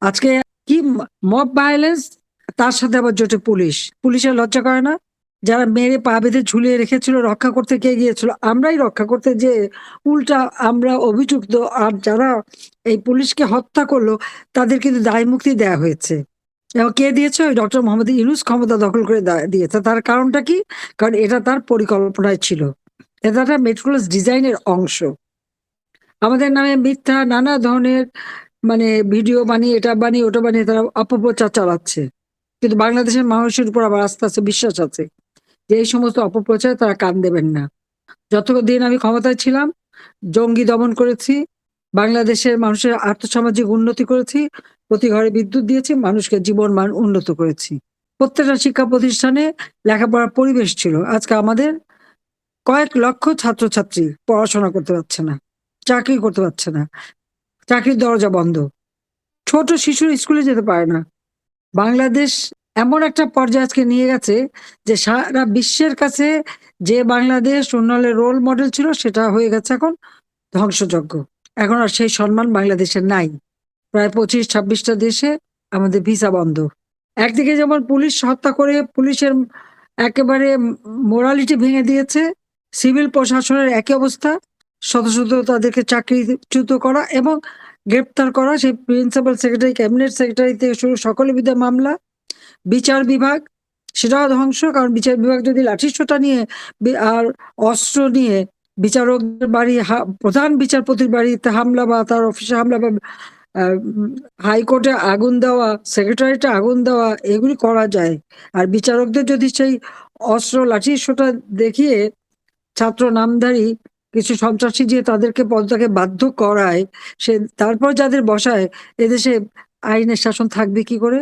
আজকে কি mob violence, তার সাথে আবার জোটে পুলিশ। পুলিশের লজ্জা করে না? যারা মেরে পা বেঁধে ঝুলিয়ে রেখেছিল, রক্ষা করতে কে গিয়েছিল? আমরাই রক্ষা করতে, যে উল্টা আমরা অভিযুক্ত। আর যারা এই পুলিশকে হত্যা করলো তাদের কিন্তু দায় মুক্তি দেওয়া হয়েছে। এবং কে দিয়েছে? ওই ডক্টর মোহাম্মদ ইউনূস ক্ষমতা দখল করে দিয়েছে। তার কারণটা কি? কারণ এটা তার পরিকল্পনায় ছিল। এটা একটা মেট্রোলস ডিজাইনের অংশ। আমাদের নামে মিথ্যা নানা ধরনের মানে ভিডিও বানিয়ে, এটা বানিয়ে ওটা বানিয়ে তারা অপপ্রচার চালাচ্ছে। কিন্তু বাংলাদেশের মানুষের উপর আবার আস্তে আস্তে বিশ্বাস আছে যে এই সমস্ত অপপ্রচার তারা কান দেবেন না। যতদিন আমি ক্ষমতায় ছিলাম, জঙ্গি দমন করেছি, বাংলাদেশের মানুষের আর্থসামাজিক উন্নতি করেছি, প্রতি ঘরে বিদ্যুৎ দিয়েছি, মানুষকে জীবন মান উন্নত করেছি। প্রত্যেকটা শিক্ষা প্রতিষ্ঠানে লেখাপড়ার পরিবেশ ছিল। আজকে আমাদের কয়েক লক্ষ ছাত্রছাত্রী পড়াশোনা করতে পারছে না, চাকরি করতে পারছে না, চাকরির দরজা বন্ধ। ছোট শিশুর স্কুলে যেতে পারে না। বাংলাদেশ এমন একটা পর্যায়ে আজকে নিয়ে গেছে যে সারা বিশ্বের কাছে যে বাংলাদেশ উন্নয়নের রোল মডেল ছিল, সেটা হয়ে গেছে এখন ধ্বংসযজ্ঞ। এখন আর সেই সম্মান বাংলাদেশের নাই। প্রায় 25-26টা দেশে আমাদের ভিসা বন্ধ। একদিকে যেমন পুলিশ হত্যা করে পুলিশের একেবারে মোরালিটি ভেঙে দিয়েছে, সিভিল প্রশাসনের একই অবস্থা। শত শত তাদেরকে চাকরিচ্যুত করা এবং গ্রেপ্তার করা, সেই প্রিন্সিপাল সেক্রেটারি, ক্যাবিনেট সেক্রেটারি থেকে শুরু সকলের বিরুদ্ধে মামলা। বিচার বিভাগ সেটাও ধ্বংস, কারণ বিচার বিভাগ যদি লাঠিসোঁটা নিয়ে আর অস্ত্র নিয়ে বিচারকদের বাড়ি, প্রধান বিচারপতির বাড়িতে হামলা বা তার অফিসে হামলা বা হাইকোর্টে আগুন দেওয়া, সেক্রেটারিয়েটে আগুন দেওয়া, এগুলি করা যায়। আর বিচারকদের যদি সেই অস্ত্র লাঠিসোঁটা দেখিয়ে ছাত্র নামধারী কিছু সন্ত্রাসী যে তাদেরকে পদত্যাগে বাধ্য করায়, সে তারপর যাদের বসায়, এদেশে আইনের শাসন থাকবে কি করে?